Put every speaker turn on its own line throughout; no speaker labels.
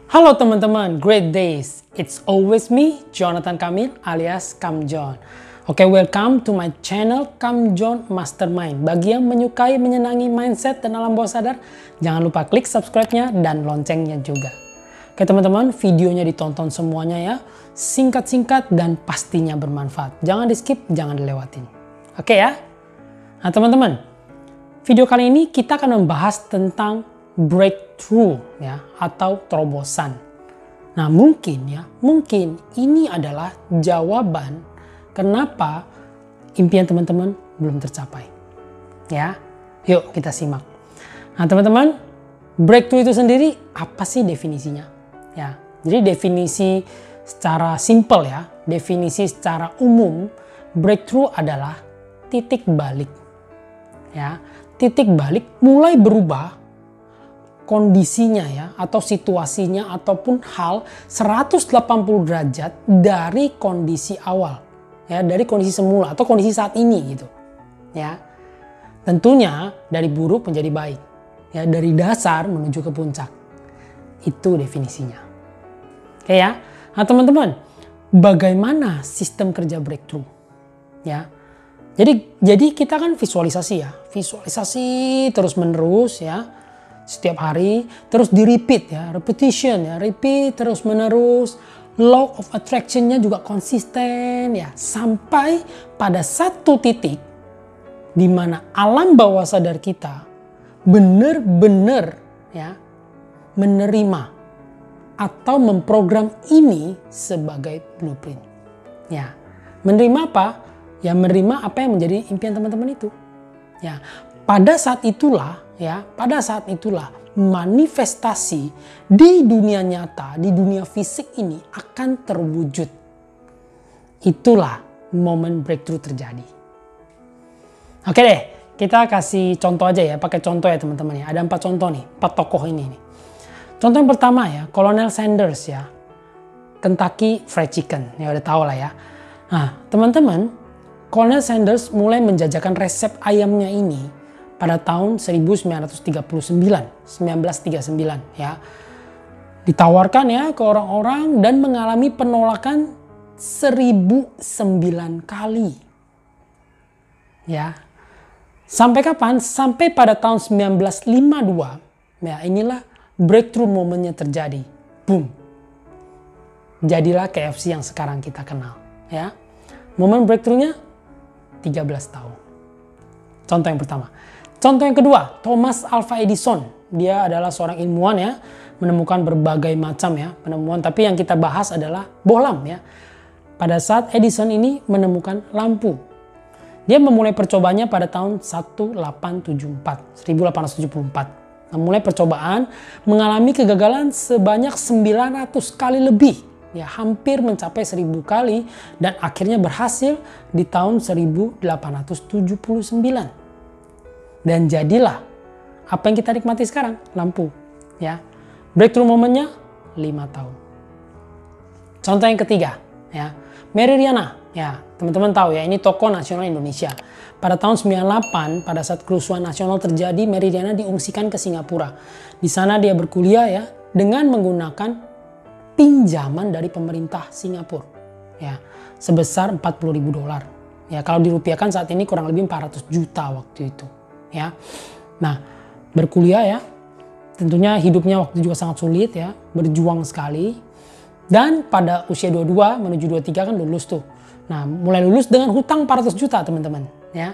Halo teman-teman, great days. It's always me, Jonathan Kamil alias Kam Jon. Oke, welcome to my channel Kam Jon Mastermind. Bagi yang menyukai menyenangi mindset dan alam bawah sadar, jangan lupa klik subscribe-nya dan loncengnya juga. Oke teman-teman, videonya ditonton semuanya ya. Singkat-singkat dan pastinya bermanfaat. Jangan di skip, jangan dilewatin. Oke ya. Nah teman-teman, video kali ini kita akan membahas tentang breakthrough ya, atau terobosan. Nah mungkin ini adalah jawaban kenapa impian teman-teman belum tercapai. Ya, yuk kita simak. Nah teman-teman, breakthrough itu sendiri apa sih definisinya? Ya, jadi definisi secara simple ya, definisi secara umum, breakthrough adalah titik balik. Ya, titik balik mulai berubah kondisinya ya, atau situasinya ataupun hal 180 derajat dari kondisi awal ya, dari kondisi semula atau kondisi saat ini gitu ya. Tentunya dari buruk menjadi baik ya, dari dasar menuju ke puncak. Itu definisinya. Oke ya. Nah teman-teman, bagaimana sistem kerja breakthrough ya? Jadi kita kan visualisasi ya, visualisasi terus menerus ya, setiap hari, terus di repeat ya, repetition ya, repeat terus menerus, law of attraction-nya juga konsisten ya, sampai pada satu titik di mana alam bawah sadar kita benar-benar ya menerima atau memprogram ini sebagai blueprint. Ya, menerima apa? Ya menerima apa yang menjadi impian teman-teman itu. Ya, pada saat itulah manifestasi di dunia nyata, di dunia fisik ini akan terwujud. Itulah momen breakthrough terjadi. Oke deh, kita kasih contoh aja ya, pakai contoh ya teman-teman ya. Ada 4 contoh nih, 4 tokoh ini nih. Contoh yang pertama ya, Colonel Sanders ya, Kentucky Fried Chicken, ya udah tahu lah ya. Nah teman-teman, Colonel Sanders mulai menjajakan resep ayamnya ini pada tahun 1939 ya. Ditawarkan ya ke orang-orang dan mengalami penolakan 1009 kali. Ya. Sampai kapan? Sampai pada tahun 1952. Ya, inilah breakthrough momennya terjadi. Boom. Jadilah KFC yang sekarang kita kenal, ya. Momen breakthrough-nya 13 tahun. Contoh yang pertama. Contoh yang kedua, Thomas Alva Edison. Dia adalah seorang ilmuwan ya, menemukan berbagai macam ya penemuan. Tapi yang kita bahas adalah bohlam ya. Pada saat Edison ini menemukan lampu, dia memulai percobaannya pada tahun 1874. Memulai percobaan, mengalami kegagalan sebanyak 900 kali lebih. Ya, hampir mencapai 1000 kali dan akhirnya berhasil di tahun 1879. Dan jadilah apa yang kita nikmati sekarang, lampu. Ya, breakthrough momennya 5 tahun. Contoh yang ketiga, ya, Mary Riana. Ya, teman-teman tahu ya, ini tokoh nasional Indonesia. Pada tahun 98, pada saat kerusuhan nasional terjadi, Mary Riana diungsikan ke Singapura. Di sana dia berkuliah ya, dengan menggunakan pinjaman dari pemerintah Singapura. Ya, sebesar $40.000. Ya, kalau dirupiahkan saat ini kurang lebih 400 juta waktu itu. Ya, nah berkuliah ya, tentunya hidupnya waktu itu juga sangat sulit ya, berjuang sekali. Dan pada usia 22 menuju 23 kan lulus tuh. Nah mulai lulus dengan hutang 400 juta teman-teman ya.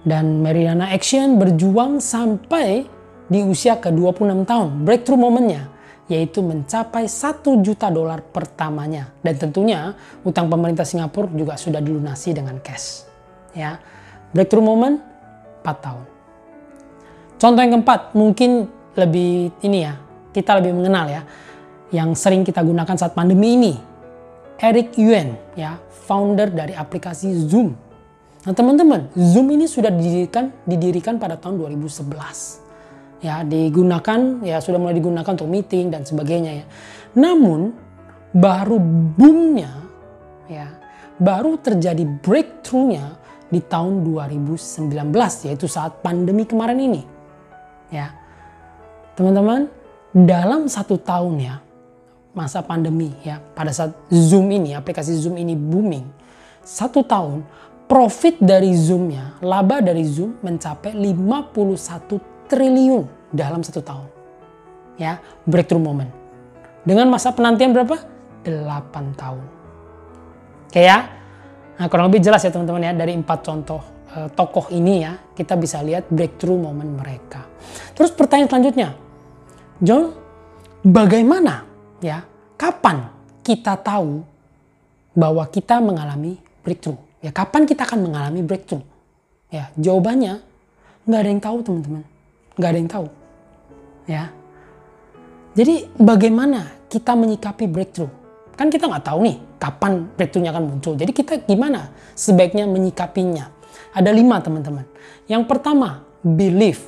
Dan Mary Riana Action berjuang sampai di usia ke 26 tahun. Breakthrough momennya yaitu mencapai $1 juta pertamanya. Dan tentunya hutang pemerintah Singapura juga sudah dilunasi dengan cash. Ya, breakthrough moment 4 tahun. Contoh yang keempat, mungkin lebih ini ya, kita lebih mengenal ya, yang sering kita gunakan saat pandemi ini. Eric Yuan ya, founder dari aplikasi Zoom. Nah teman-teman, Zoom ini sudah didirikan pada tahun 2011. Ya, digunakan ya, sudah mulai digunakan untuk meeting dan sebagainya ya. Namun baru boomnya ya, baru terjadi breakthrough-nya di tahun 2019, yaitu saat pandemi kemarin ini. Ya, teman-teman, dalam 1 tahun ya, masa pandemi ya, pada saat Zoom ini, aplikasi Zoom ini booming, 1 tahun profit dari Zoom-nya, laba dari Zoom mencapai 51 triliun dalam 1 tahun. Ya, breakthrough moment. Dengan masa penantian berapa? 8 tahun. Oke ya. Nah, kurang lebih jelas ya teman-teman ya, dari 4 contoh tokoh ini ya, kita bisa lihat breakthrough moment mereka. Terus pertanyaan selanjutnya, John, bagaimana ya, kapan kita tahu bahwa kita mengalami breakthrough? Ya, kapan kita akan mengalami breakthrough? Ya, jawabannya nggak ada yang tahu teman-teman, nggak ada yang tahu. Ya, jadi bagaimana kita menyikapi breakthrough? Kan kita nggak tahu nih kapan breakthrough-nya akan muncul. Jadi kita gimana sebaiknya menyikapinya? Ada 5 teman-teman. Yang pertama, believe,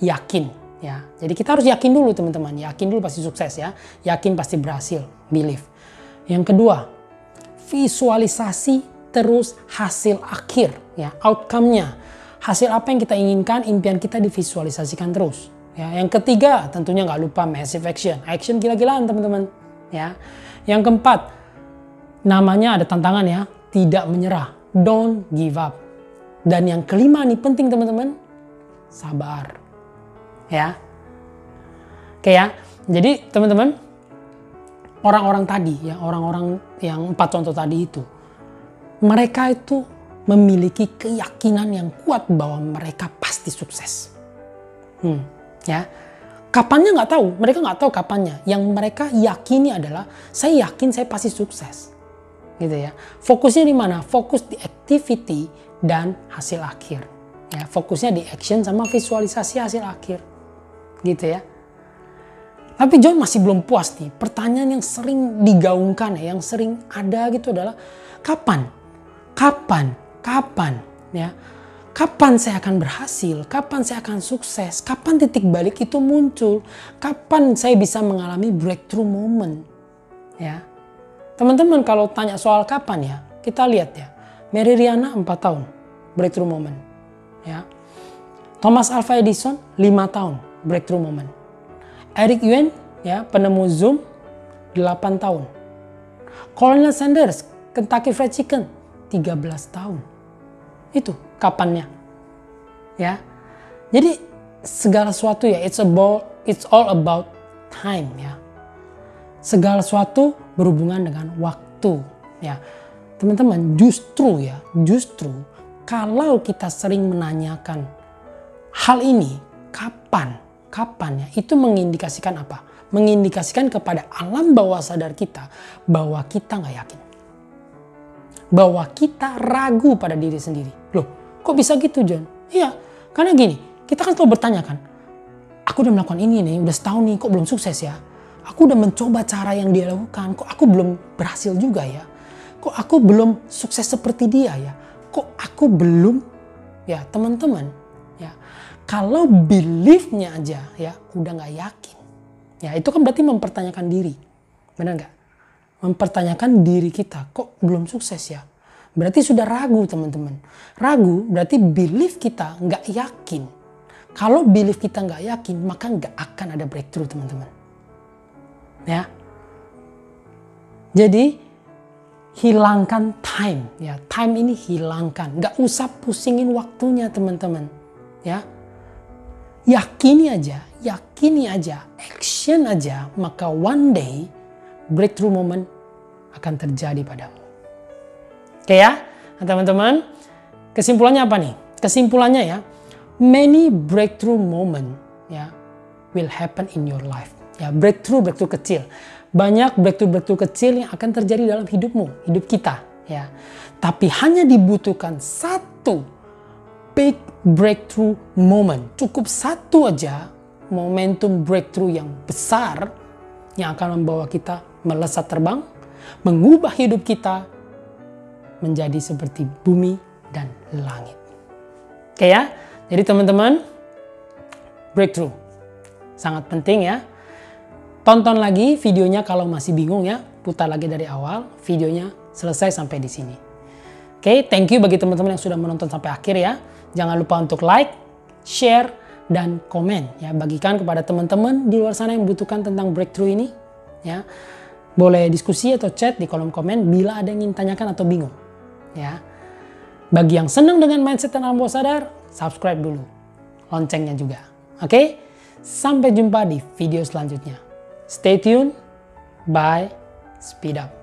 yakin. Ya, jadi kita harus yakin dulu teman-teman. Yakin dulu pasti sukses ya. Yakin pasti berhasil. Believe. Yang kedua, visualisasi terus hasil akhir. Ya, outcome-nya. Hasil apa yang kita inginkan, impian kita divisualisasikan terus. Ya, yang ketiga, tentunya nggak lupa massive action. Action gila-gilaan teman-teman. Ya. Yang keempat, namanya ada tantangan ya. Tidak menyerah. Don't give up. Dan yang kelima nih penting teman-teman, sabar. Ya. Oke ya. Jadi teman-teman, orang-orang tadi ya, orang-orang yang 4 contoh tadi itu, mereka itu memiliki keyakinan yang kuat bahwa mereka pasti sukses. Ya. Kapannya nggak tahu, mereka nggak tahu kapannya. Yang mereka yakini adalah, saya yakin saya pasti sukses. Gitu ya. Fokusnya di mana? Fokus di activity dan hasil akhir. Ya, fokusnya di action sama visualisasi hasil akhir. Gitu ya. Tapi John masih belum puas nih. Pertanyaan yang sering digaungkan ya, yang sering ada gitu adalah kapan? Kapan? Kapan? Ya. Kapan saya akan berhasil? Kapan saya akan sukses? Kapan titik balik itu muncul? Kapan saya bisa mengalami breakthrough moment? Ya. Teman-teman kalau tanya soal kapan ya, kita lihat ya. Mary Riana 4 tahun, breakthrough moment. Ya. Thomas Alva Edison 5 tahun, breakthrough moment. Eric Yuan, ya, penemu Zoom 8 tahun. Colonel Sanders, Kentucky Fried Chicken 13 tahun. Itu kapannya. Ya. Jadi segala sesuatu ya, it's all about time ya. Segala sesuatu berhubungan dengan waktu ya. Teman-teman, justru kalau kita sering menanyakan hal ini, kapan ya, itu mengindikasikan apa? Mengindikasikan kepada alam bawah sadar kita bahwa kita nggak yakin. Bahwa kita ragu pada diri sendiri. Loh, kok bisa gitu John? Iya, karena gini, kita kan selalu bertanya kan, aku udah melakukan ini nih, udah setahun nih, kok belum sukses ya? Aku udah mencoba cara yang dia lakukan, kok aku belum berhasil juga ya? Kok aku belum sukses seperti dia ya? Kok aku belum? Ya teman-teman, ya kalau belief-nya aja ya udah nggak yakin, ya itu kan berarti mempertanyakan diri, benar nggak? Mempertanyakan diri kita, kok belum sukses ya? Berarti sudah ragu teman-teman. Ragu berarti belief kita nggak yakin. Kalau belief kita nggak yakin, maka nggak akan ada breakthrough teman-teman. Ya, jadi hilangkan time ya, time ini hilangkan, nggak usah pusingin waktunya teman-teman ya. Yakini aja, action aja, maka one day breakthrough moment akan terjadi padamu. Oke ya, nah, teman-teman, kesimpulannya apa nih? Kesimpulannya ya, many breakthrough moment ya will happen in your life. Ya, breakthrough kecil. Banyak breakthrough kecil yang akan terjadi dalam hidupmu, hidup kita ya. Tapi hanya dibutuhkan satu big breakthrough moment. Cukup satu aja momentum breakthrough yang besar yang akan membawa kita melesat terbang, mengubah hidup kita menjadi seperti bumi dan langit. Oke ya. Jadi teman-teman, breakthrough sangat penting ya. Tonton lagi videonya kalau masih bingung ya, putar lagi dari awal, videonya selesai sampai di sini. Oke, thank you bagi teman-teman yang sudah menonton sampai akhir ya. Jangan lupa untuk like, share, dan komen ya. Bagikan kepada teman-teman di luar sana yang membutuhkan tentang breakthrough ini ya. Boleh diskusi atau chat di kolom komen bila ada yang ingin tanyakan atau bingung. Ya. Bagi yang senang dengan mindset dan alam bawah sadar, subscribe dulu. Loncengnya juga. Oke? Sampai jumpa di video selanjutnya. Stay tune. Bye. Speed up.